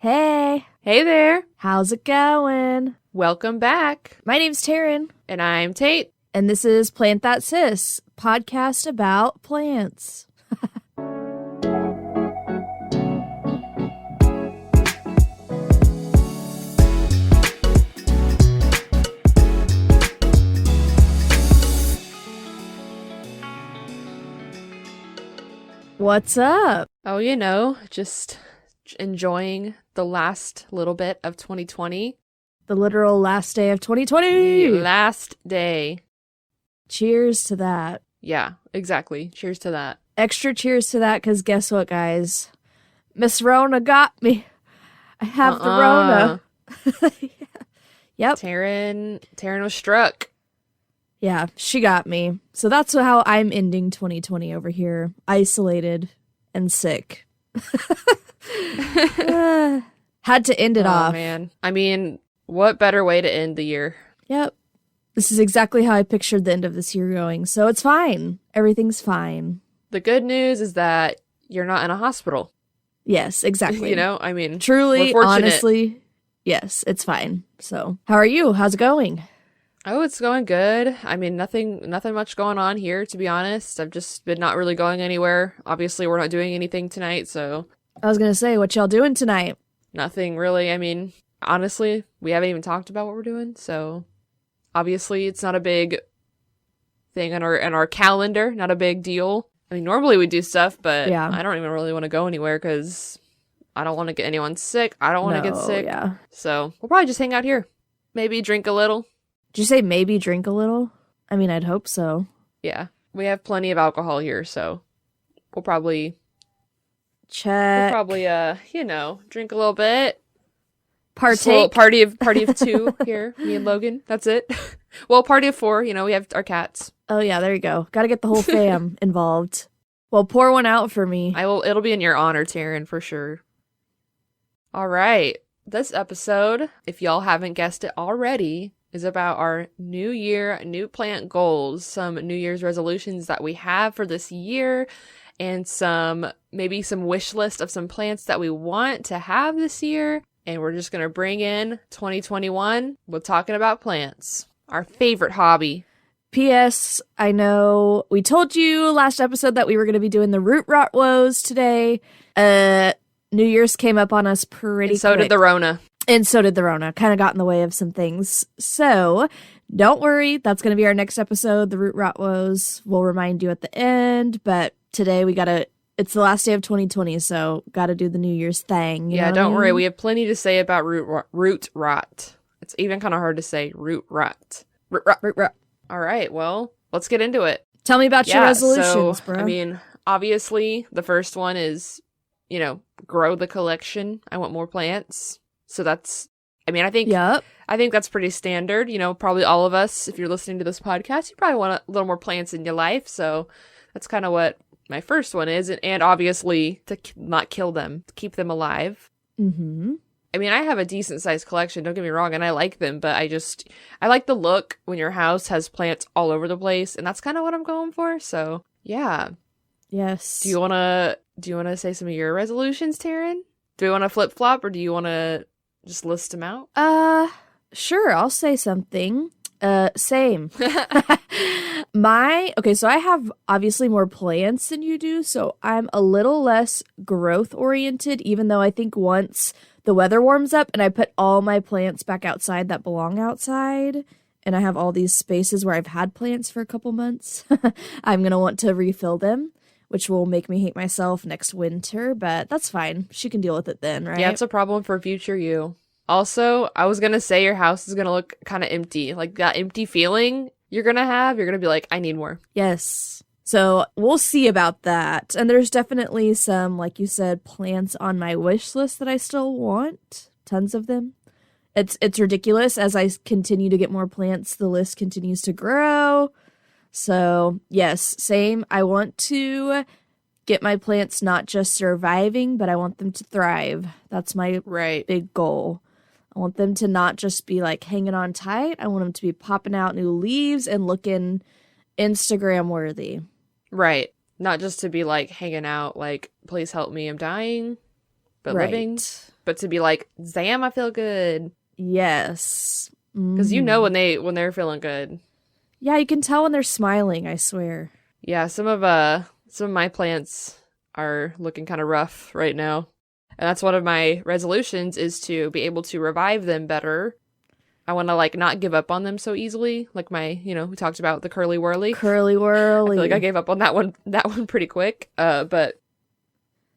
Hey, Hey there. how's it going? Welcome back. My name's Taryn, And I'm Tate. and this is Plant That Sis, podcast about plants. What's up? Oh, just enjoying the last little bit of 2020. The literal last day of The 2020. last day. Cheers to that. Yeah, exactly. Cheers to that. Extra cheers to that, because guess what, guys? Miss Rona got me. I have the Rona. Yep. Taryn was struck. Yeah, she got me. So that's how I'm ending 2020 over here. Isolated and sick. Had to end it off. Oh, man. I mean, what better way to end the year? Yep. This is exactly how I pictured the end of this year going. So it's fine. Everything's fine. The good news is that you're not in a hospital. Yes, exactly. I mean, Truly, we're fortunate. honestly, yes, it's fine. So, how are you? How's it going? Oh, it's going good. I mean, nothing much going on here, to be honest. I've just been not really going anywhere. Obviously, we're not doing anything tonight, so I was going to say, what y'all doing tonight? nothing really. I mean, honestly, we haven't even talked about what we're doing, so obviously it's not a big thing in our calendar, not a big deal. I mean, normally we do stuff, but Yeah. I don't even really want to go anywhere because I don't want to get anyone sick. I don't want to get No, sick. Yeah. So we'll probably just hang out here. Maybe drink a little. Did you say maybe drink a little? I mean, I'd hope so. Yeah. We have plenty of alcohol here, so we'll probably Check. drink a little bit. Just a little Partake. party of two here, me and Logan. That's it. Well, party of four, we have our cats. Oh, yeah, there you go. Got to get the whole fam involved. Well, pour one out for me. It'll be in your honor, Taryn, for sure. All right. This episode, if y'all haven't guessed it already, is about our new year, new plant goals, some New Year's resolutions that we have for this year, and maybe some wish list of some plants that we want to have this year. And we're just going to bring in 2021 with talking about plants, our favorite hobby. P.S. I know we told you last episode that we were going to be doing the root rot woes today. New Year's came up on us pretty And so quick. did the Rona. And so did the Rona. Kind of got in the way of some things. So don't worry. That's going to be our next episode, the root rot woes. We'll remind you at the end. But today it's the last day of 2020, so got to do the New Year's thing. Yeah, don't worry. We have plenty to say about root rot. It's even kind of hard to say root rot. Root rot. All right, well, let's get into it. Tell me about your resolutions, so, bro. I mean, obviously, the first one is, grow the collection. I want more plants. So that's, I think Yep. that's pretty standard. Probably all of us, if you're listening to this podcast, you probably want a little more plants in your life. So that's kind of what my first one is. And obviously, to not kill them, to keep them alive. Mm-hmm. I mean, I have a decent sized collection, don't get me wrong, and I like them, but I like the look when your house has plants all over the place, and that's kind of what I'm going for. So, yeah. Yes. Do you want to say some of your resolutions, Taryn? Do we want to flip-flop, or do you want to just list them out? Sure, I'll say something. Same. So I have obviously more plants than you do, so I'm a little less growth oriented, even though I think once the weather warms up and I put all my plants back outside that belong outside, and I have all these spaces where I've had plants for a couple months, I'm going to want to refill them, which will make me hate myself next winter, but that's fine. She can deal with it then, right? Yeah, it's a problem for future you. Also, I was going to say your house is going to look kind of empty. Like that empty feeling you're going to be like, I need more. Yes. So we'll see about that. And there's definitely some, like you said, plants on my wish list that I still want. Tons of them. It's ridiculous. As I continue to get more plants, the list continues to grow. So yes, same. I want to get my plants not just surviving, but I want them to thrive. That's my big goal. I want them to not just be like hanging on tight. I want them to be popping out new leaves and looking Instagram worthy. Right. Not just to be like hanging out like, please help me, I'm dying, but living. but to be like, damn, I feel good. Yes. Because you know when they're feeling good. Yeah, you can tell when they're smiling, I swear. Yeah, some of my plants are looking kind of rough right now. And that's one of my resolutions, is to be able to revive them better. I want to like not give up on them so easily. Like my, we talked about the curly whirly. Curly whirly. I feel like I gave up on that one pretty quick. But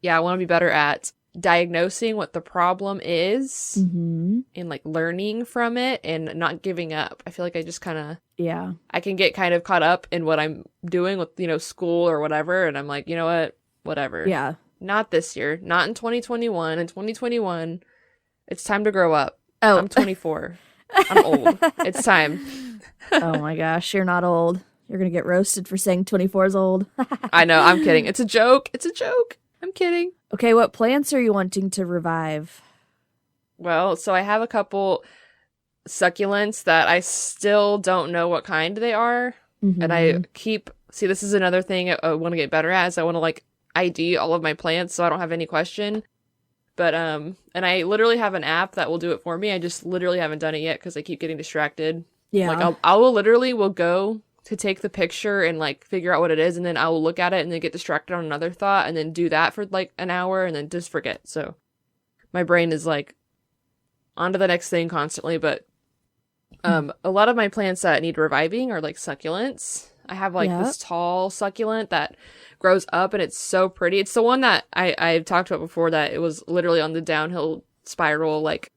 yeah, I want to be better at diagnosing what the problem is and like learning from it and not giving up. I feel like I just kind of, I can get kind of caught up in what I'm doing with, school or whatever. And I'm like, you know what? Whatever. Yeah. Not this year. Not in 2021. In 2021, it's time to grow up. Oh. I'm 24. I'm old. It's time. Oh my gosh, you're not old. You're going to get roasted for saying 24 is old. I know, I'm kidding. It's a joke. It's a joke. I'm kidding. Okay, what plants are you wanting to revive? Well, so I have a couple succulents that I still don't know what kind they are. And I see, this is another thing I want to get better at, is I want to like ID all of my plants so I don't have any question. But, and I literally have an app that will do it for me. I just literally haven't done it yet because I keep getting distracted. Yeah. Like I will go to take the picture and like figure out what it is, and then I will look at it and then get distracted on another thought and then do that for like an hour and then just forget. So my brain is like on to the next thing constantly. But a lot of my plants that need reviving are like succulents. I have like this tall succulent that grows up and it's so pretty. It's the one that I've talked about before, that it was literally on the downhill spiral, like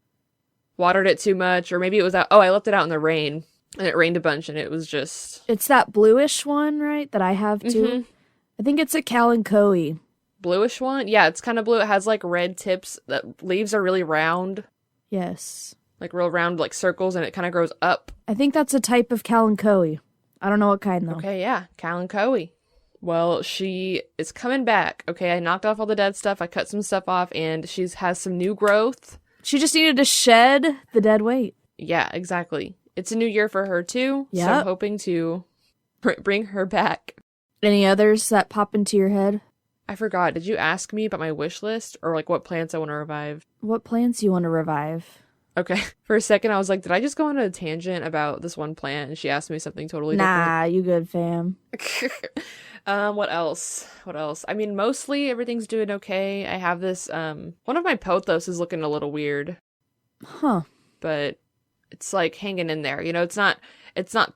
watered it too much, or maybe it was I left it out in the rain and it rained a bunch and it was just... It's that bluish one, right? That I have too. I think it's a Kalanchoe. Bluish one? Yeah, it's kind of blue. It has like red tips. The leaves are really round. Yes. Like real round, like circles, and it kind of grows up. I think that's a type of Kalanchoe. I don't know what kind though. Okay, yeah. Kalanchoe. Well, she is coming back. Okay, I knocked off all the dead stuff. I cut some stuff off, and she has some new growth. She just needed to shed the dead weight. Yeah, exactly. It's a new year for her, too. Yep. So I'm hoping to bring her back. Any others that pop into your head? I forgot. Did you ask me about my wish list, or like what plants I want to revive? What plants you want to revive? Okay. For a second, I was like, did I just go on a tangent about this one plant? And she asked me something totally Nah, you good, fam. different. What else? I mean, mostly everything's doing okay. I have this, one of my pothos is looking a little weird. Huh. But it's like hanging in there. It's not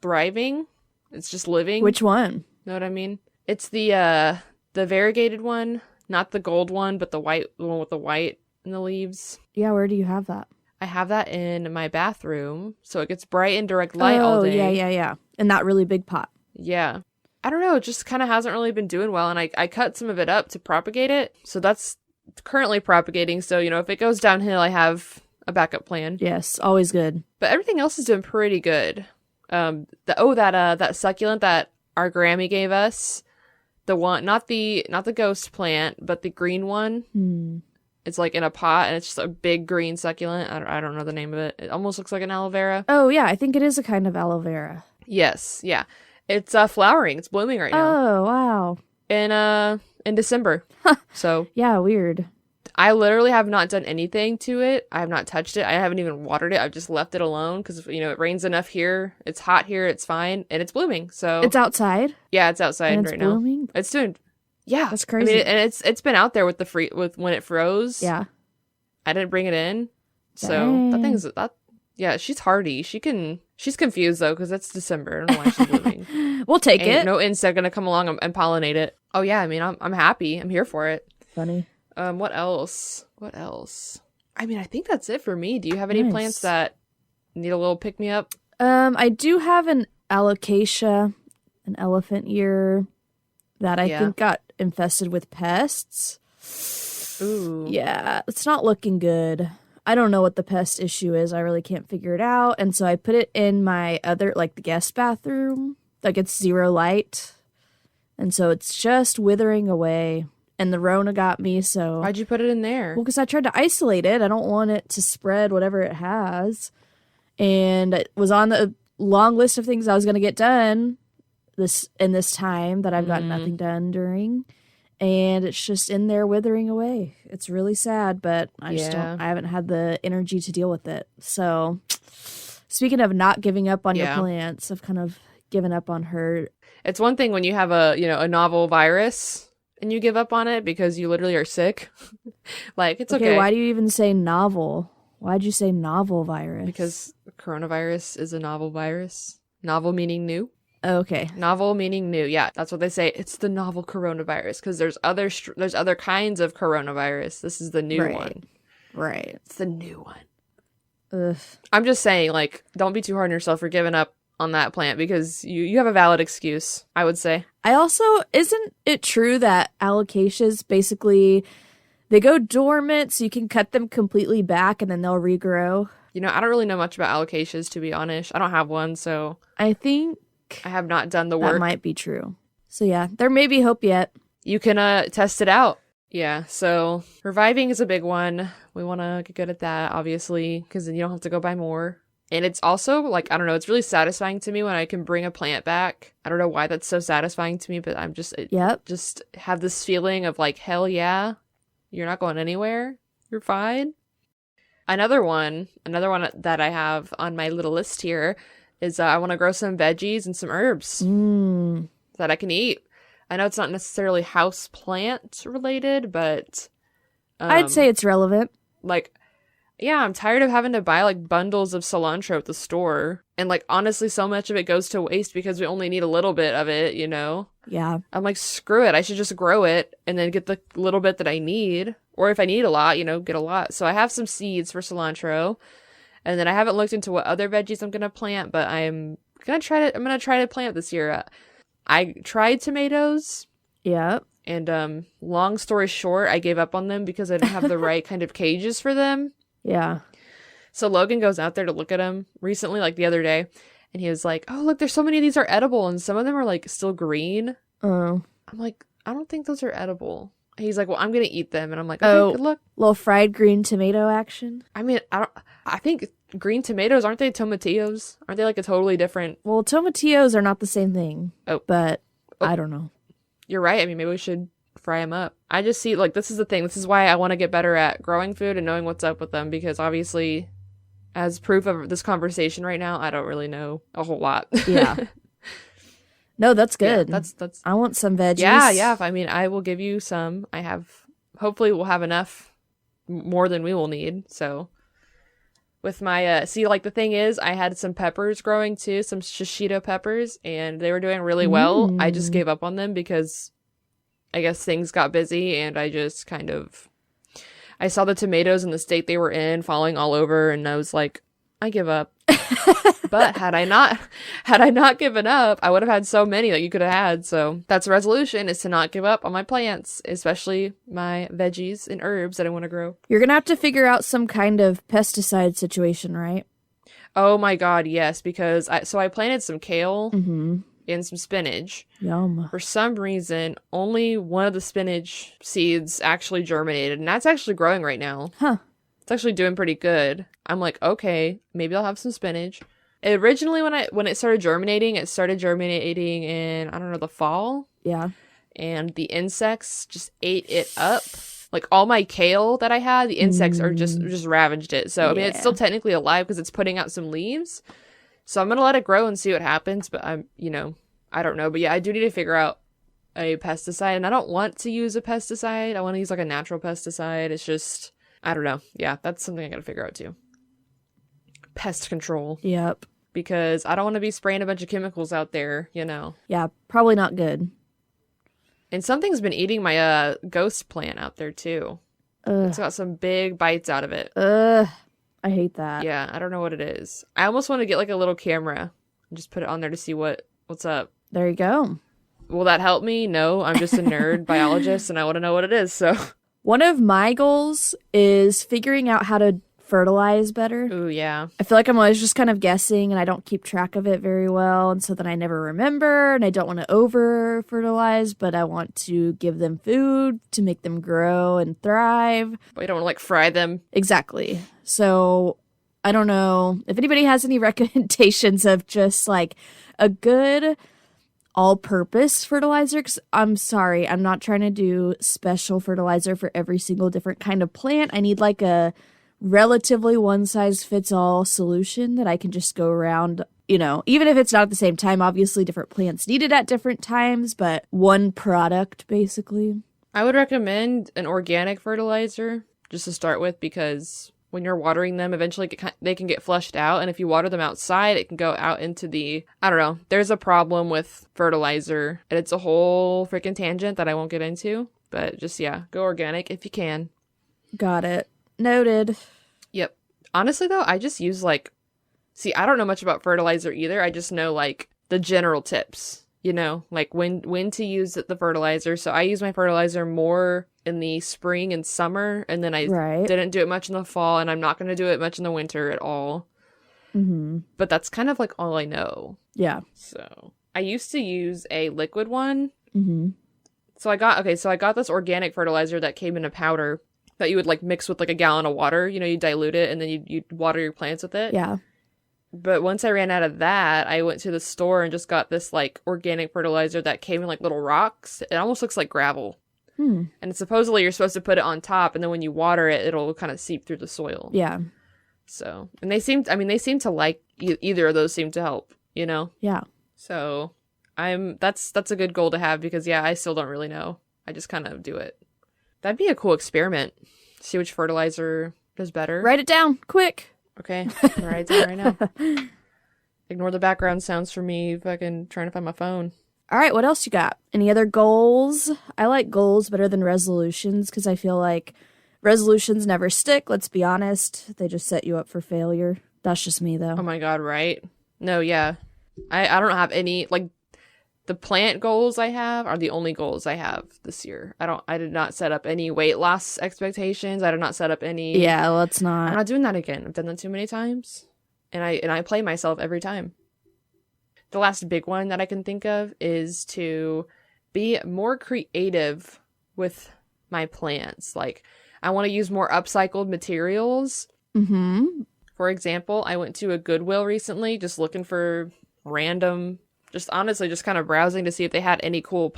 thriving. It's just living. Which one? Know what I mean? It's the variegated one, not the gold one, but the one with the white in the leaves. Yeah, where do you have that? I have that in my bathroom, so it gets bright and direct light all day. Oh, yeah. In that really big pot. Yeah. I don't know, it just kind of hasn't really been doing well, and I cut some of it up to propagate it, so that's currently propagating, so, if it goes downhill, I have a backup plan. Yes, always good. But everything else is doing pretty good. That succulent that our Grammy gave us, the one, not the ghost plant, but the green one. It's like in a pot, and it's just a big green succulent. I don't know the name of it. It almost looks like an aloe vera. Oh, yeah. I think it is a kind of aloe vera. Yes. Yeah. It's flowering. It's blooming right now. Oh, wow. In December. So. Yeah, weird. I literally have not done anything to it. I have not touched it. I haven't even watered it. I've just left it alone because, it rains enough here. It's hot here. It's fine. And it's blooming. So. It's outside? Yeah, it's outside and it's right blooming? Now. It's doing... Yeah, that's crazy. I mean, and it's been out there with with when it froze. Yeah, I didn't bring it in, so Dang. that thing's that. Yeah, she's hardy. She's confused though because it's December. I don't know why she's blooming. We'll take it. No insect gonna come along and pollinate it. Oh yeah, I mean I'm happy. I'm here for it. Funny. What else? I mean, I think that's it for me. Do you have any plants that need a little pick me up? I do have an alocasia, an elephant ear, that I think got infested with pests. Ooh. Yeah, it's not looking good. I don't know what the pest issue is. I really can't figure it out. And so I put it in my other, like the guest bathroom that gets zero light. And so it's just withering away. And the Rona got me, so... Why'd you put it in there? Well, because I tried to isolate it. I don't want it to spread whatever it has. And it was on the long list of things I was going to get done this time that I've got nothing done during. and it's just in there withering away. It's really sad, but I haven't had the energy to deal with it. So speaking of not giving up on your plants, I've kind of given up on her. It's one thing when you have a novel virus and you give up on it because you literally are sick. Like, it's okay. Why do you even say novel? Why'd you say novel virus? Because coronavirus is a novel virus. Novel meaning new. Okay. Novel meaning new. Yeah, that's what they say. It's the novel coronavirus because there's other kinds of coronavirus. This is the new one. Right. It's the new one. Ugh. I'm just saying, like, don't be too hard on yourself for giving up on that plant because you have a valid excuse, I would say. I also, isn't it true that alocasias basically, they go dormant so you can cut them completely back and then they'll regrow? You know, I don't really know much about alocasias, to be honest. I don't have one, so I think I have not done the work. That might be true. So yeah, there may be hope yet. You can test it out. Yeah, so reviving is a big one. We want to get good at that, obviously, because then you don't have to go buy more. And it's also, like, I don't know, it's really satisfying to me when I can bring a plant back. I don't know why that's so satisfying to me, but I'm just, just have this feeling of, like, hell yeah, you're not going anywhere. You're fine. Another one that I have on my little list here is I want to grow some veggies and some herbs that I can eat. I know it's not necessarily house plant related, but I'd say it's relevant. Like, yeah, I'm tired of having to buy like bundles of cilantro at the store. And like, honestly, so much of it goes to waste because we only need a little bit of it, you know? Yeah. I'm like, screw it. I should just grow it and then get the little bit that I need. Or if I need a lot, get a lot. So I have some seeds for cilantro. And then I haven't looked into what other veggies I'm going to plant, but I'm going to try to plant this year. I tried tomatoes. Yeah. And long story short, I gave up on them because I didn't have the right kind of cages for them. Yeah. So Logan goes out there to look at them recently, like the other day, and he was like, "Oh, look, there's so many of these are edible, and some of them are like still green." Oh. I'm like, "I don't think those are edible." He's like, "Well, I'm gonna eat them," and I'm like, "Okay, good luck." Little fried green tomato action. I mean, I think green tomatoes, aren't they tomatillos? Aren't they like a totally different? Well, tomatillos are not the same thing. Oh, but I don't know. You're right. I mean, maybe we should fry them up. I just see, like, this is the thing. This is why I want to get better at growing food and knowing what's up with them, because obviously, as proof of this conversation right now, I don't really know a whole lot. Yeah. No, that's good. Yeah, that's. I want some veggies. Yeah. I mean, I will give you some. Hopefully we'll have enough, more than we will need. So with my, like the thing is, I had some peppers growing too, some shishito peppers, and they were doing really well. I just gave up on them because I guess things got busy, and I just I saw the tomatoes in the state they were in falling all over, and I was like, I give up. But had I not given up, I would have had so many that you could have had. So that's a resolution, is to not give up on my plants, especially my veggies and herbs that I want to grow. You're going to have to figure out some kind of pesticide situation, right? Oh my God, yes. Because I planted some kale and some spinach. Yum. For some reason, only one of the spinach seeds actually germinated, and that's actually growing right now. Huh. It's actually doing pretty good. I'm like, okay, maybe I'll have some spinach. Originally, when it started germinating in, I don't know, the fall. Yeah. And the insects just ate it up. Like, all my kale that I had, the insects are just ravaged it. So, I mean, it's still technically alive because it's putting out some leaves. So I'm going to let it grow and see what happens. But I don't know. But yeah, I do need to figure out a pesticide. And I don't want to use a pesticide. I want to use like a natural pesticide. It's just, I don't know. Yeah, that's something I got to figure out too. Pest control. Yep. Because I don't want to be spraying a bunch of chemicals out there, Yeah, probably not good. And something's been eating my ghost plant out there too. It's got some big bites out of it. I hate that. Yeah, I don't know what it is. I almost want to get like a little camera and just put it on there to see what's up. There you go. Will that help me? No, I'm just a nerd biologist and I want to know what it is, so. One of my goals is figuring out how to fertilize better. Ooh, yeah. I feel like I'm always just kind of guessing and I don't keep track of it very well, and so then I never remember, and I don't want to over fertilize, but I want to give them food to make them grow and thrive. But you don't want to like fry them. Exactly. So I don't know if anybody has any recommendations of just like a good all-purpose fertilizer. 'Cause I'm sorry, I'm not trying to do special fertilizer for every single different kind of plant. I need like a relatively one-size-fits-all solution that I can just go around, even if it's not at the same time. Obviously, different plants need it at different times, but one product, basically. I would recommend an organic fertilizer just to start with, because when you're watering them, eventually they can get flushed out. And if you water them outside, it can go out into I don't know. There's a problem with fertilizer, and it's a whole freaking tangent that I won't get into. But just, yeah, go organic if you can. Got it. Noted. Yep. Honestly, though, I just use see, I don't know much about fertilizer either. I just know the general tips, like when to use the fertilizer. So I use my fertilizer more in the spring and summer, and then I didn't do it much in the fall, and I'm not going to do it much in the winter at all. Mm-hmm. But that's kind of all I know. Yeah. So I used to use a liquid one. Mm-hmm. So I got this organic fertilizer that came in a powder that you would mix with a gallon of water. You dilute it, and then you'd water your plants with it. Yeah. But once I ran out of that, I went to the store and just got this organic fertilizer that came in little rocks. It almost looks like gravel. And supposedly you're supposed to put it on top, and then when you water it, it'll kind of seep through the soil. Yeah. So, and they seem to like either of those seem to help, Yeah. So that's a good goal to have, because I still don't really know. I just kind of do it. That'd be a cool experiment. See which fertilizer does better. Write it down, quick. Okay, I'm gonna write it down right now. Ignore the background sounds for me fucking trying to find my phone. All right, what else you got? Any other goals? I like goals better than resolutions, because I feel like resolutions never stick. Let's be honest. They just set you up for failure. That's just me, though. Oh my god, right? No, yeah. I don't have any, the plant goals I have are the only goals I have this year. I did not set up any weight loss expectations. I did not set up any. Yeah, let's not. I'm not doing that again. I've done that too many times. And I play myself every time. The last big one that I can think of is to be more creative with my plants. I want to use more upcycled materials. Mm-hmm. For example, I went to a Goodwill recently, just looking for random, just kind of browsing to see if they had any cool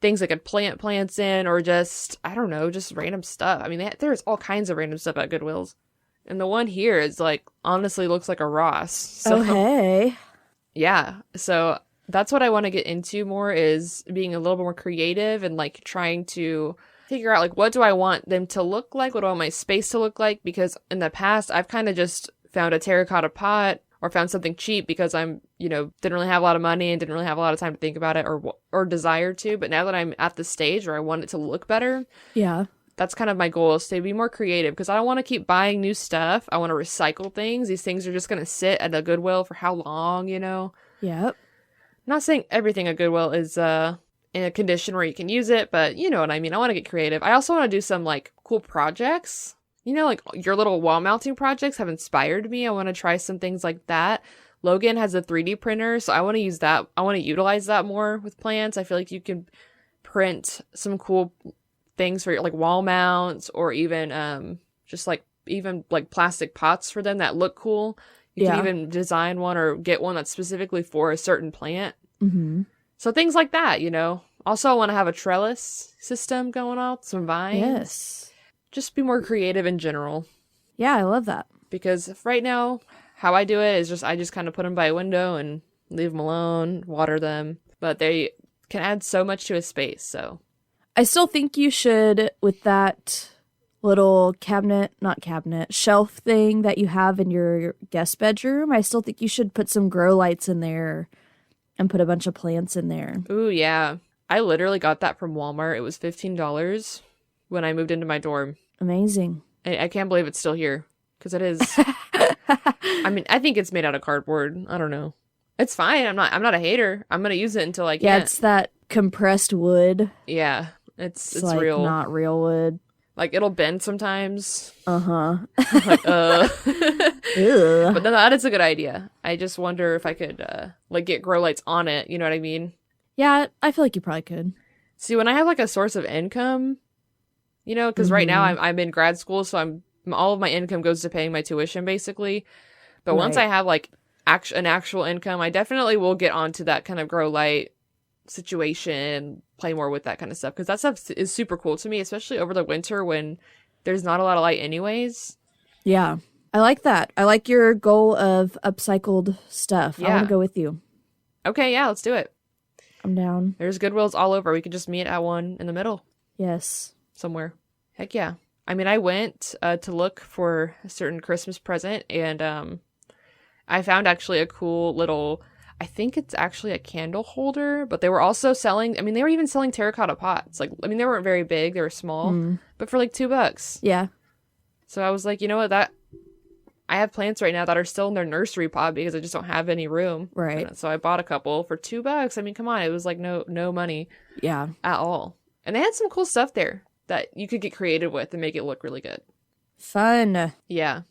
things I could plant plants in, or just, I don't know, just random stuff. I mean, there's all kinds of random stuff at Goodwills. And the one here is honestly looks like a Ross. So, oh, hey. Yeah. So that's what I want to get into more, is being a little bit more creative and trying to figure out what do I want them to look like? What do I want my space to look like? Because in the past, I've kind of just found a terracotta pot or found something cheap because I'm, didn't really have a lot of money and didn't really have a lot of time to think about it or desire to. But now that I'm at the stage where I want it to look better. Yeah. That's kind of my goal, is to be more creative, because I don't want to keep buying new stuff. I want to recycle things. These things are just going to sit at a Goodwill for how long, Yep. I'm not saying everything at Goodwill is in a condition where you can use it, but you know what I mean. I want to get creative. I also want to do some cool projects. Your little wall mounting projects have inspired me. I want to try some things like that. Logan has a 3D printer, so I want to use that. I want to utilize that more with plants. I feel like you can print some cool things for your wall mounts, or even just even plastic pots for them that look cool. You can even design one or get one that's specifically for a certain plant. Mm-hmm. So things like that, Also, I want to have a trellis system going on, some vines. Yes. Just be more creative in general. Yeah, I love that. Because right now, how I do it is I just kind of put them by a window and leave them alone, water them. But they can add so much to a space, so. I still think you should, with that little shelf thing that you have in your guest bedroom, I still think you should put some grow lights in there and put a bunch of plants in there. Ooh, yeah. I literally got that from Walmart. It was $15 when I moved into my dorm. Amazing. I can't believe it's still here, because it is. I mean, I think it's made out of cardboard. I don't know. It's fine. I'm not a hater. I'm going to use it until I can't. Yeah, it's that compressed wood. Yeah. It's real. Not real wood. It'll bend sometimes. Uh-huh. But no, that is a good idea. I just wonder if I could, get grow lights on it. You know what I mean? Yeah, I feel like you probably could. See, when I have, a source of income, because right now I'm in grad school, so all of my income goes to paying my tuition, basically. But once I have, an actual income, I definitely will get onto that kind of grow light situation, play more with that kind of stuff, because that stuff is super cool to me, especially over the winter when there's not a lot of light anyways. Yeah. I like that. I like your goal of upcycled stuff. I want to go with you. Okay, yeah, let's do it. I'm down. There's Goodwills all over. We could just meet at one in the middle. Yes. Somewhere. Heck yeah. I mean, I went to look for a certain Christmas present, and I found actually a cool little, I think it's actually a candle holder, but they were also selling, I mean, they were even selling terracotta pots. Like, I mean, they weren't very big, they were small, but for like $2. Yeah. So I was like, you know what, that, I have plants right now that are still in their nursery pot because I just don't have any room. Right. So I bought a couple for $2. I mean, come on, it was like no money. Yeah. At all. And they had some cool stuff there that you could get creative with and make it look really good. Fun. Yeah.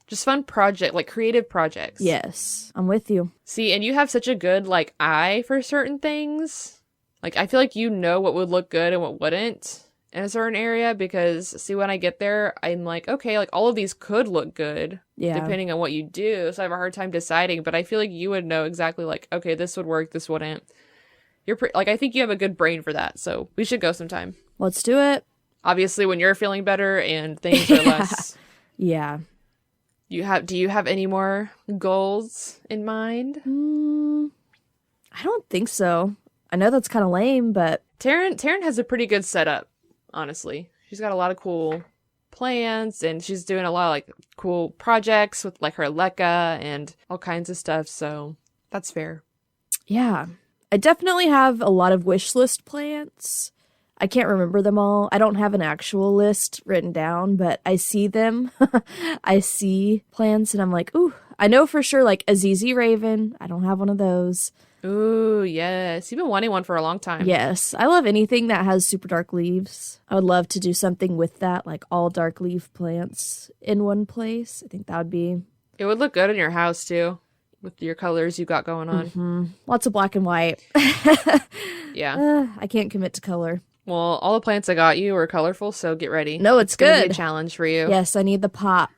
Just fun project, like creative projects. Yes. I'm with you. See, and you have such a good, like, eye for certain things. Like, I feel like you know what would look good and what wouldn't in a certain area, because, see, when I get there, I'm like, okay, like, all of these could look good. Yeah. Depending on what you do. So I have a hard time deciding, but I feel like you would know exactly, like, okay, this would work, this wouldn't. You're like, I think you have a good brain for that, so we should go sometime. Let's do it. Obviously, when you're feeling better and things are less. Yeah. Do you have any more goals in mind? I don't think so. I know that's kind of lame, but Taryn has a pretty good setup, honestly. She's got a lot of cool plans, and she's doing a lot of like cool projects with like her LECA and all kinds of stuff, so that's fair. Yeah. I definitely have a lot of wish list plants. I can't remember them all. I don't have an actual list written down, but I see them. I see plants and I'm like, ooh, I know for sure like a ZZ Raven. I don't have one of those. Ooh, yes. You've been wanting one for a long time. Yes. I love anything that has super dark leaves. I would love to do something with that, like all dark leaf plants in one place. I think that would be... It would look good in your house too, with your colors you got going on. Mm-hmm. Lots of black and white. Yeah. I can't commit to color. Well, all the plants I got you were colorful, so get ready. No, it's gonna good. Be a challenge for you. Yes, I need the pop.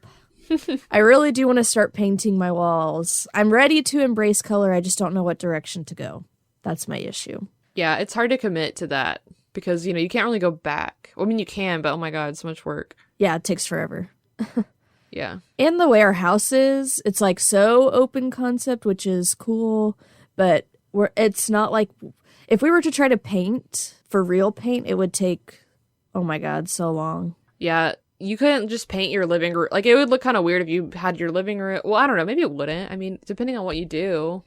I really do want to start painting my walls. I'm ready to embrace color. I just don't know what direction to go. That's my issue. Yeah, it's hard to commit to that because, you know, you can't really go back. I mean, you can, but oh my God, so much work. Yeah, it takes forever. Yeah. And the way our house is, it's like so open concept, which is cool, but it's not like if we were to try to paint for real paint, it would take, oh my God, so long. Yeah. You couldn't just paint your living room. Like, it would look kind of weird if you had your living room. Well, I don't know. Maybe it wouldn't. I mean, depending on what you do,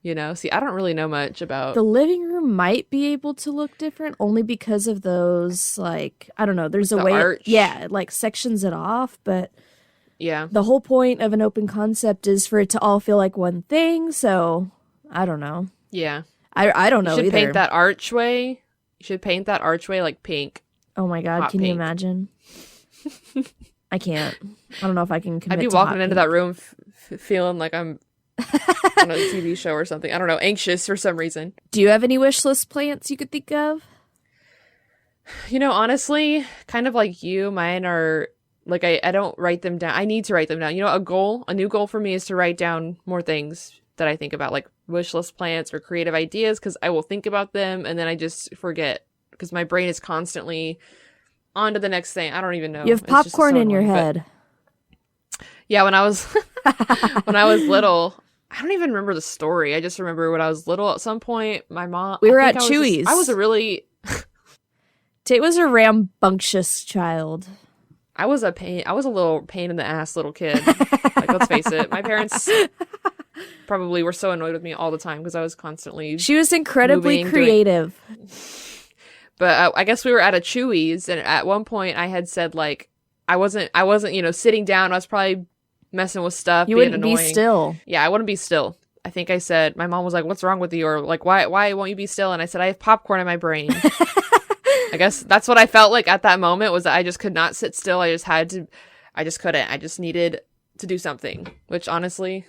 you know. See, I don't really know much about... The living room might be able to look different only because of those, like, I don't know. There's a way... arch. Yeah, it, like, sections it off, but... Yeah. The whole point of an open concept is for it to all feel like one thing, so... I don't know. Yeah. I don't know either. You should paint that archway. You should paint that archway, like, pink. Oh my God, hot can pink. you imagine? I can't. I don't know if I can commit I'd be to walking hot into pink. that room feeling like I'm on a TV show or something. I don't know, anxious for some reason. Do you have any wish list plants you could think of? You know, honestly, kind of like you, mine are, like, I don't write them down. I need to write them down. You know, a new goal for me is to write down more things that I think about, like wish list plants or creative ideas, because I will think about them and then I just forget because my brain is constantly on to the next thing. I don't even know. You have It's just popcorn so in your annoying, head. Yeah, when I was little, I don't even remember the story. I just remember when I was little at some point, my mom... We were I at think Chewy's. I was a really... Tate was a rambunctious child. I was a little pain in the ass little kid. Like, let's face it. My parents probably were so annoyed with me all the time because I was constantly... She was incredibly moving, creative. But I guess we were at a Chewy's, and at one point I had said, like, I wasn't, you know, sitting down. I was probably messing with stuff. You being wouldn't annoying. be still. Yeah, I wouldn't be still. I think I said, my mom was like, what's wrong with you? Or like, why won't you be still? And I said, I have popcorn in my brain. I guess that's what I felt like at that moment, was that I just could not sit still. I just couldn't. I just needed to do something, which honestly,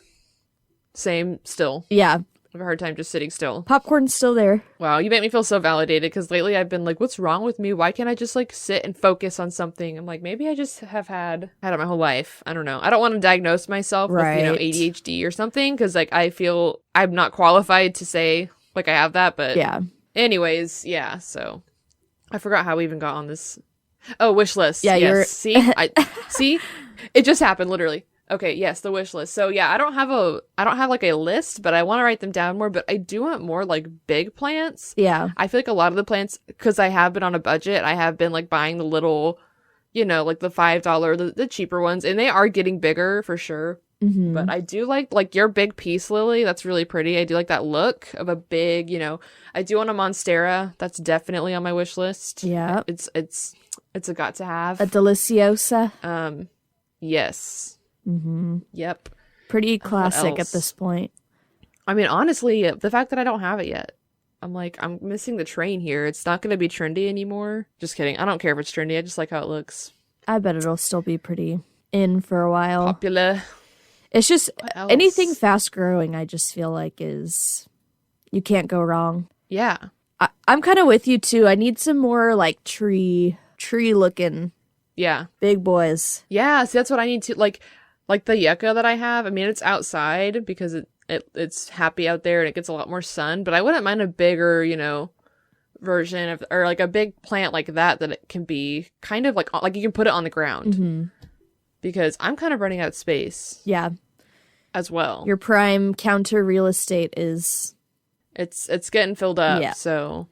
same still. Yeah. have a hard time just sitting still. Popcorn's still there. Wow, you make me feel so validated because lately I've been like, what's wrong with me? Why can't I just like sit and focus on something? I'm like, maybe I just have had it my whole life. I don't know. I don't want to diagnose myself with, ADHD or something because like I feel I'm not qualified to say like I have that. But yeah. Anyways, yeah. So I forgot how we even got on this. Oh, wish list. Yeah, yes. See, it just happened literally. Okay, yes, the wish list. So yeah, I don't have like a list, but I want to write them down more, but I do want more like big plants. Yeah. I feel like a lot of the plants, because I have been on a budget, I have been like buying the little, like the $5, the cheaper ones, and they are getting bigger for sure. Mm-hmm. But I do like your big peace lily. That's really pretty. I do like that look of a big, I do want a monstera. That's definitely on my wish list. Yeah. It's a got to have. A deliciosa. Yes. Mm-hmm. Yep. Pretty classic at this point. I mean, honestly, the fact that I don't have it yet, I'm like, I'm missing the train here. It's not going to be trendy anymore. Just kidding. I don't care if it's trendy. I just like how it looks. I bet it'll still be pretty in for a while. Popular. It's just anything fast growing, I just feel like you can't go wrong. Yeah. I'm kind of with you too. I need some more like tree looking. Yeah. Big boys. Yeah. See, that's what I need to like the yucca that I have. I mean, it's outside because it's happy out there and it gets a lot more sun, but I wouldn't mind a bigger, version of, or like a big plant like that it can be kind of like you can put it on the ground. Mm-hmm. Because I'm kind of running out of space. Yeah. As well. Your prime counter real estate is... It's getting filled up, yeah. So...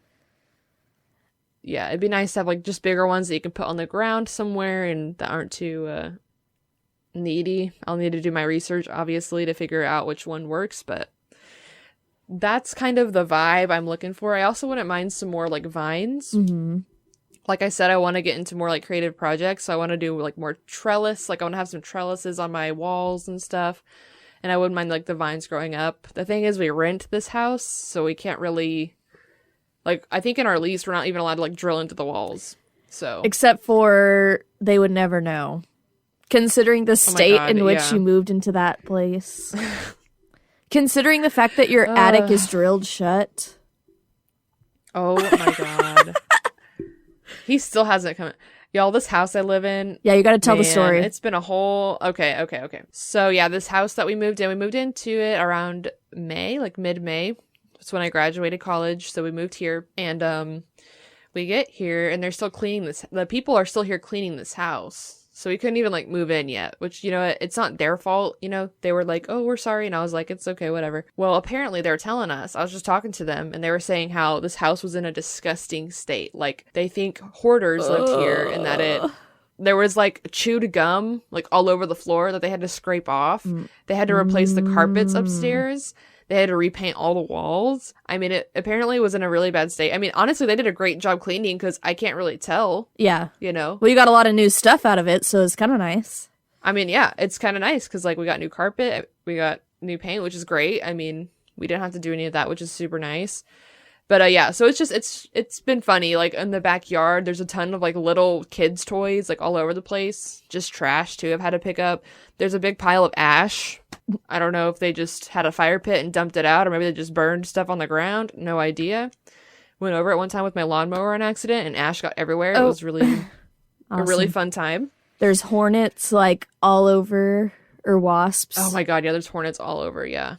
Yeah, it'd be nice to have like just bigger ones that you can put on the ground somewhere and that aren't too needy. I'll need to do my research, obviously, to figure out which one works, but... That's kind of the vibe I'm looking for. I also wouldn't mind some more like vines. Mm-hmm. Like I said, I want to get into more like creative projects. So I want to do like more trellis. Like I want to have some trellises on my walls and stuff. And I wouldn't mind like the vines growing up. The thing is we rent this house, so we can't really like, I think in our lease, we're not even allowed to like drill into the walls. So except for they would never know. Considering the state in which you moved into that place. Considering the fact that your attic is drilled shut. Oh my God. He still hasn't come. Y'all, this house I live in. Yeah, you got to tell the story. It's been a whole... Okay. So, yeah, this house that we moved into it around May, like mid-May. That's when I graduated college. So we moved here. And we get here, and they're still cleaning this... The people are still here cleaning this house. So we couldn't even, like, move in yet. Which, it's not their fault, They were like, oh, we're sorry. And I was like, it's okay, whatever. Well, apparently they were telling us. I was just talking to them, and they were saying how this house was in a disgusting state. Like, they think hoarders lived here, and that there was, like, chewed gum, like, all over the floor that they had to scrape off. They had to replace the carpets upstairs. They had to repaint all the walls. I mean, it apparently was in a really bad state. I mean, honestly, they did a great job cleaning because I can't really tell. Yeah. Well, you got a lot of new stuff out of it, so it's kind of nice. I mean, yeah, it's kind of nice because, like, we got new carpet. We got new paint, which is great. I mean, we didn't have to do any of that, which is super nice. But, yeah, so it's been funny. Like, in the backyard, there's a ton of, like, little kids' toys, like, all over the place. Just trash, too, I've had to pick up. There's a big pile of ash. I don't know if they just had a fire pit and dumped it out, or maybe they just burned stuff on the ground. No idea. Went over it one time with my lawnmower on accident, and ash got everywhere. It was really awesome. A really fun time. There's hornets, like, all over, or wasps. Oh, my God, yeah, there's hornets all over, yeah.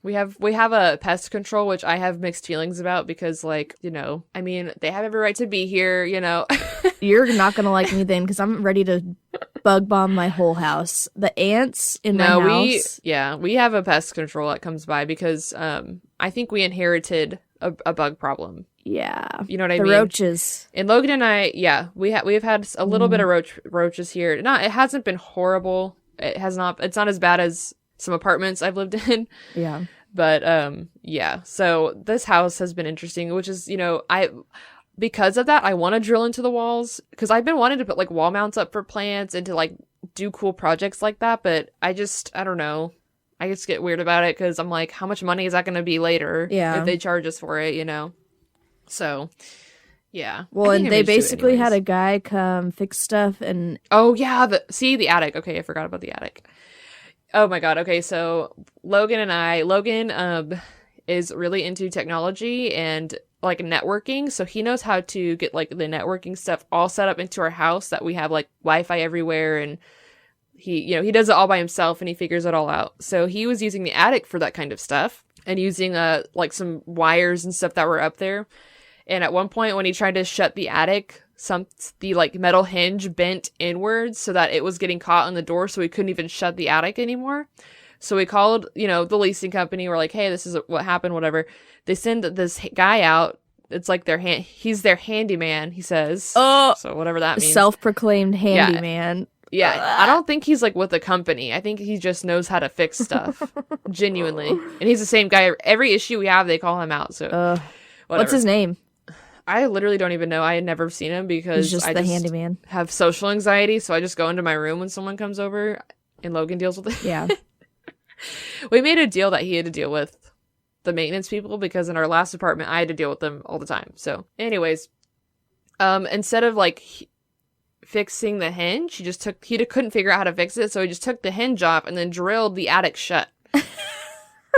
We have a pest control, which I have mixed feelings about because, like, I mean, they have every right to be here, You're not going to like me then because I'm ready to bug bomb my whole house. The ants in my house. We have a pest control that comes by because I think we inherited a bug problem. Yeah. You know what I mean? The roaches. And Logan and I, we've had a little bit of roaches here. It hasn't been horrible. It's not as bad as some apartments I've lived in. Yeah. But, yeah. So this house has been interesting, which is, because of that, I want to drill into the walls because I've been wanting to put like wall mounts up for plants and to like do cool projects like that. But I don't know. I just get weird about it because I'm like, how much money is that going to be later? Yeah. If they charge us for it, So, yeah. Well, and they basically had a guy come fix stuff and... Oh, yeah. The attic. Okay, I forgot about the attic. Oh my God. Okay, so Logan is really into technology and like networking. So he knows how to get like the networking stuff all set up into our house that we have like Wi-Fi everywhere, and he does it all by himself and he figures it all out. So he was using the attic for that kind of stuff and using like some wires and stuff that were up there. And at one point when he tried to shut the attic, the like metal hinge bent inwards so that it was getting caught on the door, so he couldn't even shut the attic anymore. So we called, the leasing company. We're like, hey, this is what happened, whatever. They send this guy out. It's like he's their handyman, he says. Oh, so whatever that means. Self-proclaimed handyman. Yeah, I don't think he's like with a company. I think he just knows how to fix stuff. Genuinely. And he's the same guy. Every issue we have, they call him out. So what's his name? I literally don't even know. I had never seen him because he's just the handyman. Have social anxiety, so I just go into my room when someone comes over and Logan deals with it. Yeah. We made a deal that he had to deal with the maintenance people because in our last apartment, I had to deal with them all the time. So anyways, instead of like fixing the hinge, he couldn't figure out how to fix it. So he just took the hinge off and then drilled the attic shut.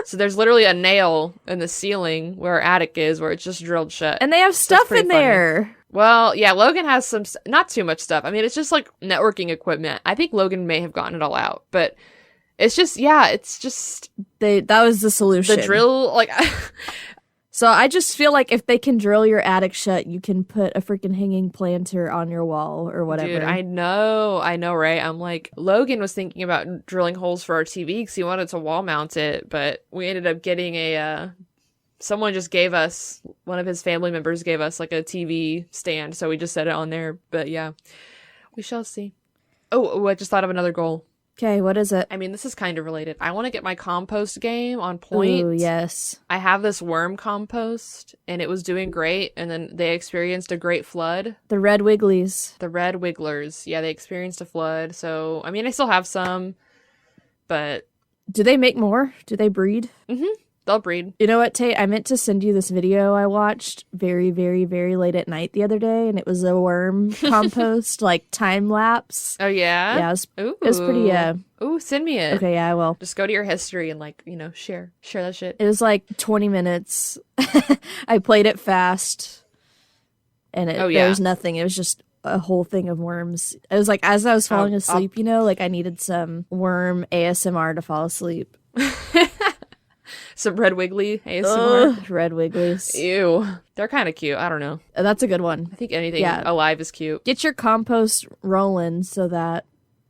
So there's literally a nail in the ceiling where our attic is where it's just drilled shut. And they have stuff in there. Funny. Well, yeah, Logan has some, not too much stuff. I mean, it's just like networking equipment. I think Logan may have gotten it all out, but it's just, that was the solution. The drill, like, so I just feel like if they can drill your attic shut, you can put a freaking hanging planter on your wall or whatever. Dude, I know, right? I'm like, Logan was thinking about drilling holes for our TV because he wanted to wall mount it, but we ended up getting one of his family members gave us like a TV stand, so we just set it on there. But yeah, we shall see. Oh, I just thought of another goal. Okay, what is it? I mean, this is kind of related. I want to get my compost game on point. Ooh, yes. I have this worm compost, and it was doing great, and then they experienced a great flood. The red wigglies. The red wigglers. Yeah, they experienced a flood. So, I mean, I still have some, but... Do they make more? Do they breed? Mm-hmm. They'll breed. You know what, Tate? I meant to send you this video I watched very, very, very late at night the other day, and it was a worm compost, like, time lapse. Oh, yeah? Yeah, it was pretty, Ooh, send me it. Okay, yeah, I will. Just go to your history and, like, share that shit. It was, like, 20 minutes. I played it fast, and there was nothing. It was just a whole thing of worms. It was, like, as I was falling asleep, like, I needed some worm ASMR to fall asleep. Some red wiggly ASMR. Ugh, red wigglies. Ew. They're kind of cute. I don't know. That's a good one. I think anything alive is cute. Get your compost rolling so that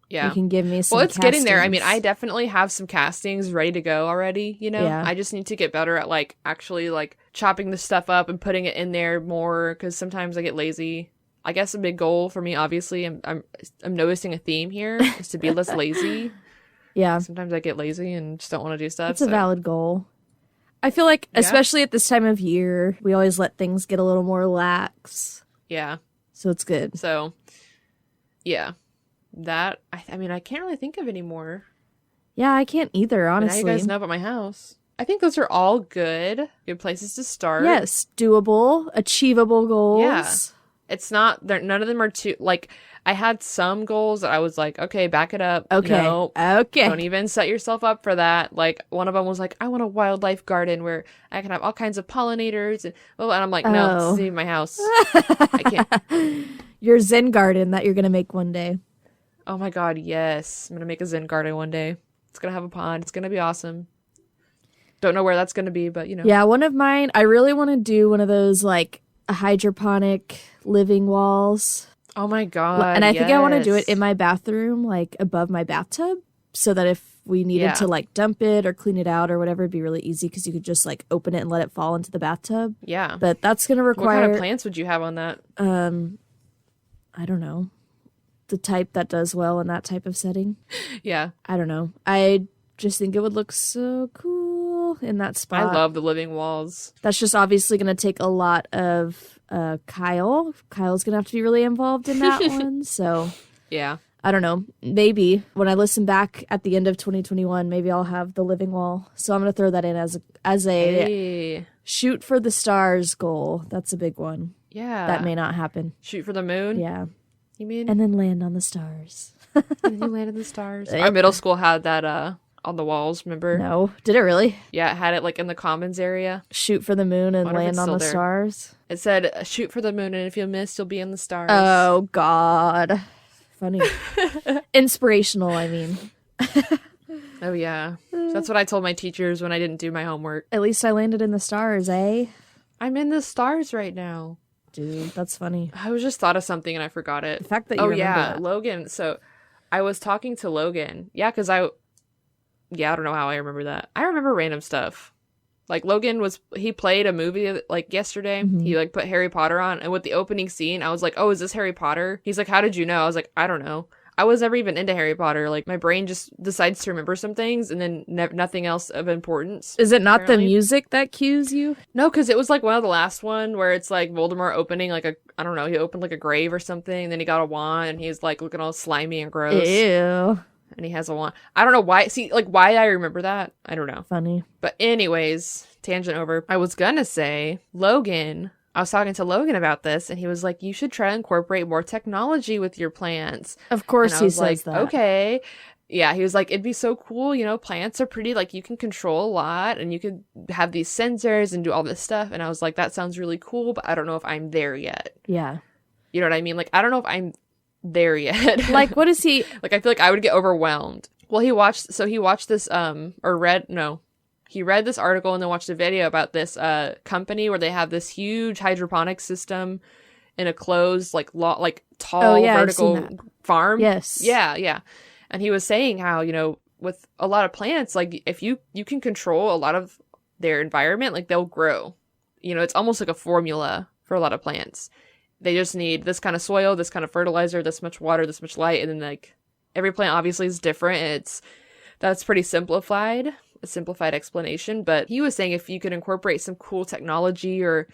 you can give me some it's castings. Getting there. I mean, I definitely have some castings ready to go already, Yeah. I just need to get better at, like, actually, like, chopping the stuff up and putting it in there more, because sometimes I get lazy. I guess a big goal for me, obviously, I'm noticing a theme here, is to be less lazy. Yeah. Sometimes I get lazy and just don't want to do stuff. It's a valid goal. I feel like, especially at this time of year, we always let things get a little more lax. Yeah. So it's good. So, yeah. That, I mean, I can't really think of any more. Yeah, I can't either, honestly. Now you guys know about my house. I think those are all good places to start. Yes, doable, achievable goals. Yeah. It's not, none of them are too, like, I had some goals that I was like, okay, back it up. Okay. No, okay. Don't even set yourself up for that. Like, one of them was like, I want a wildlife garden where I can have all kinds of pollinators. And I'm like, no, this is my house. I can't. Your Zen garden that you're going to make one day. Oh my God, yes. I'm going to make a Zen garden one day. It's going to have a pond. It's going to be awesome. Don't know where that's going to be, but Yeah, one of mine, I really want to do one of those, like, hydroponic living walls. Oh my God. And I think I want to do it in my bathroom, like above my bathtub, so that if we needed to like dump it or clean it out or whatever, it'd be really easy because you could just like open it and let it fall into the bathtub. Yeah. But that's going to require... What kind of plants would you have on that? I don't know. The type that does well in that type of setting. Yeah. I don't know. I just think it would look so cool in that spot. I love the living walls. That's just obviously going to take a lot of Kyle. Kyle's going to have to be really involved in that one. So, yeah. I don't know. Maybe when I listen back at the end of 2021, maybe I'll have the living wall. So I'm going to throw that in as a shoot for the stars goal. That's a big one. Yeah. That may not happen. Shoot for the moon? Yeah. You mean? And then land on the stars. And then you land on the stars. Our middle school had that on the walls, remember? No. Did it really? Yeah, it had it like in the commons area. Shoot for the moon and Wonder if land it's on still the there. stars? It said, shoot for the moon, and if you miss, you'll be in the stars. Oh, God. Funny. Inspirational, I mean. Oh, yeah. That's what I told my teachers when I didn't do my homework. At least I landed in the stars, eh? I'm in the stars right now. Dude, that's funny. I was just thought of something and I forgot it. The fact that you remember that. Logan. So I was talking to Logan. Yeah, because I don't know how I remember that. I remember random stuff. Like Logan he played a movie like yesterday. Mm-hmm. He like put Harry Potter on, and with the opening scene, I was like, oh, is this Harry Potter? He's like, how did you know? I was like, I don't know. I was never even into Harry Potter. Like, my brain just decides to remember some things and then nothing else of importance. Is it not apparently. the music that cues you? No, because it was like one of the last one where it's like Voldemort opening like I don't know, he opened like a grave or something, and then he got a wand and he's like looking all slimy and gross. Ew. And he has a wand. I don't know why. See, like why I remember that, I don't know. Funny. But anyways, tangent over. I was gonna say, Logan, I was talking to Logan about this, and he was like, you should try to incorporate more technology with your plants. Of course he says that. Okay. Yeah, he was like, it'd be so cool, plants are pretty, like, you can control a lot, and you could have these sensors and do all this stuff. And I was like, that sounds really cool, but I don't know if I'm there yet. Yeah. You know what I mean? Like, I don't know if I'm there yet. Like, what is he? Like, I feel like I would get overwhelmed. Well, he watched this, he read this article and then watched a video about this company where they have this huge hydroponic system in a closed, tall, vertical farm. Yes. Yeah. And he was saying how, with a lot of plants, like, if you can control a lot of their environment, like, they'll grow. It's almost like a formula for a lot of plants. They just need this kind of soil, this kind of fertilizer, this much water, this much light, and then, like, every plant obviously is different. That's pretty simplified. A simplified explanation, but he was saying if you could incorporate some cool technology or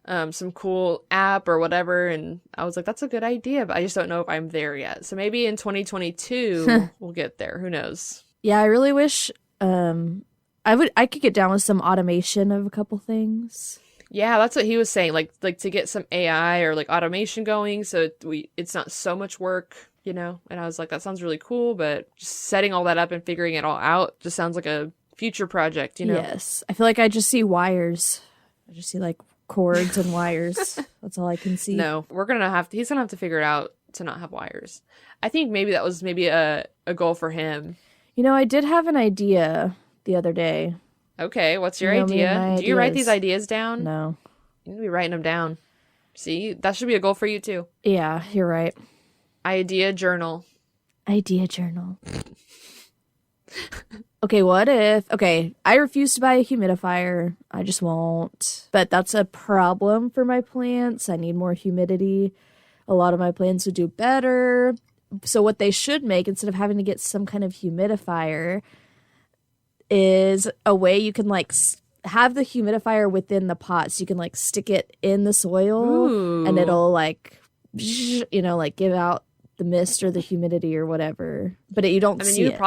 some cool app or whatever, and I was like, that's a good idea, but I just don't know if I'm there yet. So maybe in 2022 we'll get there. Who knows? Yeah, I really wish I could get down with some automation of a couple things. Yeah, that's what he was saying, like to get some AI or like automation going so it's not so much work. And I was like, that sounds really cool, but just setting all that up and figuring it all out just sounds like a future project, Yes. I feel like I just see wires. I just see like cords and wires. That's all I can see. No, he's gonna have to figure it out to not have wires. I think maybe that was a goal for him. I did have an idea the other day. Okay, what's your idea? Do you write these ideas down? No. You need to be writing them down. See, that should be a goal for you too. Yeah, you're right. Idea journal. Okay, I refuse to buy a humidifier. I just won't. But that's a problem for my plants. I need more humidity. A lot of my plants would do better. So what they should make, instead of having to get some kind of humidifier, is a way you can like have the humidifier within the pot. So you can like stick it in the soil. Ooh. And it'll like, like give out the mist or the humidity or whatever, but you don't see it. You could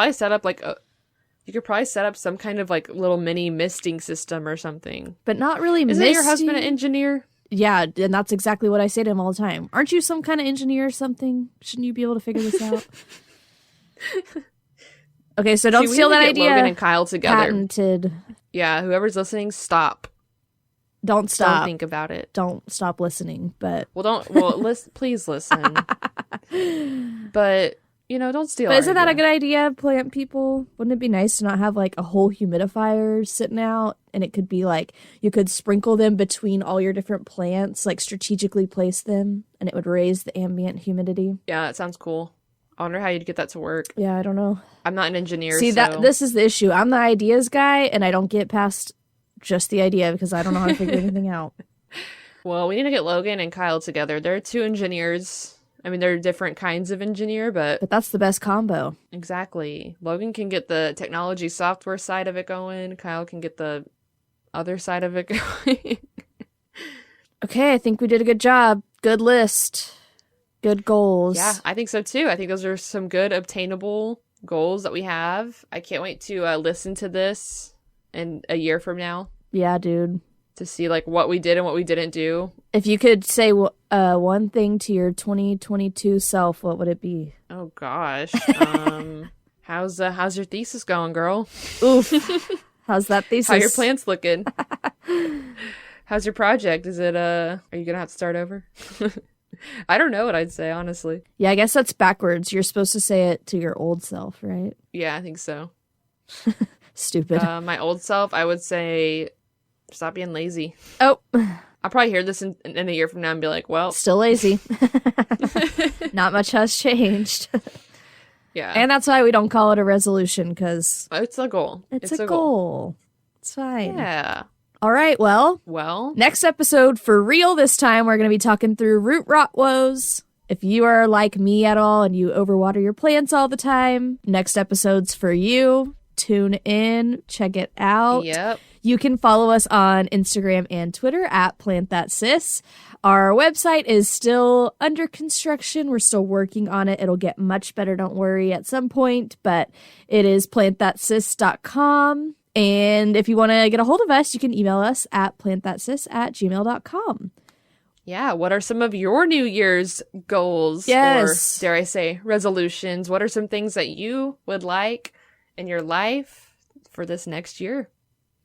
probably set up some kind of like little mini misting system or something. But not really misty. Isn't your husband an engineer? Yeah, and that's exactly what I say to him all the time. Aren't you some kind of engineer or something? Shouldn't you be able to figure this out? Okay, so don't steal that idea. Logan and Kyle together. Patented. Yeah, whoever's listening, stop. Don't stop. Don't think about it. Don't stop listening, but... Please listen. But, don't steal But our isn't that a idea. good idea, plant people? Wouldn't it be nice to not have, like, a whole humidifier sitting out? And it could be, like, you could sprinkle them between all your different plants, like, strategically place them, and it would raise the ambient humidity. Yeah, that sounds cool. I wonder how you'd get that to work. Yeah, I don't know. I'm not an engineer, See, this is the issue. I'm the ideas guy, and I don't get past just the idea because I don't know how to figure anything out. Well, we need to get Logan and Kyle together. They're two engineers. I mean, they're different kinds of engineer, but that's the best combo. Exactly. Logan can get the technology software side of it going. Kyle can get the other side of it going. Okay, I think we did a good job. Good list. Good goals. Yeah, I think so too. I think those are some good obtainable goals that we have. I can't wait to listen to this in a year from now. Yeah, dude. To see like what we did and what we didn't do. If you could say one thing to your 2022 self, what would it be? Oh gosh. How's your thesis going, girl? Oof. How's that thesis? How your plants looking? How's your project? Is it are you gonna have to start over? I don't know what I'd say, honestly. Yeah, I guess that's backwards. You're supposed to say it to your old self, right? Yeah, I think so. Stupid. My old self, I would say, stop being lazy. Oh. I'll probably hear this in a year from now and be like, well. Still lazy. Not much has changed. Yeah. And that's why we don't call it a resolution, because it's a goal. It's a goal. It's fine. Yeah. All right, well, next episode, for real this time, we're going to be talking through root rot woes. If you are like me at all and you overwater your plants all the time, next episode's for you. Tune in, check it out. Yep. You can follow us on Instagram and Twitter at PlantThatSis. Our website is still under construction. We're still working on it. It'll get much better, don't worry, at some point, but it is plantthatsis.com. And if you want to get a hold of us, you can email us at plantthatsis@gmail.com. Yeah, what are some of your New Year's goals? Yes. Or, dare I say, resolutions? What are some things that you would like in your life for this next year?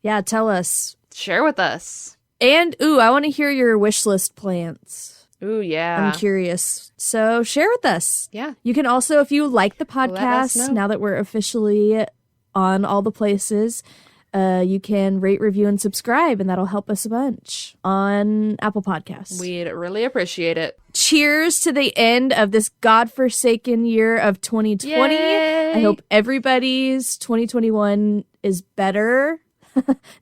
Yeah, tell us. Share with us. And, I want to hear your wish list plans. Ooh, yeah. I'm curious. So share with us. Yeah. You can also, if you like the podcast, now that we're officially on all the places, you can rate, review, and subscribe, and that'll help us a bunch on Apple Podcasts. We'd really appreciate it. Cheers to the end of this godforsaken year of 2020. Yay! I hope everybody's 2021 is better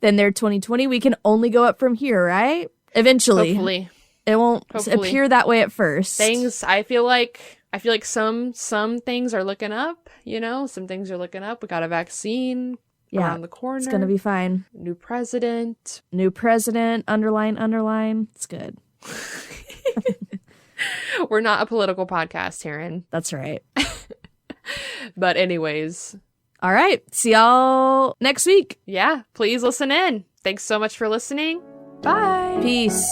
than their 2020. We can only go up from here, right? Eventually. Hopefully. It won't appear that way at first. I feel like some things are looking up, some things are looking up. We got a vaccine around the corner. It's going to be fine. New president, underline. It's good. We're not a political podcast, Taryn. That's right. But anyways. All right. See y'all next week. Yeah. Please listen in. Thanks so much for listening. Bye. Peace.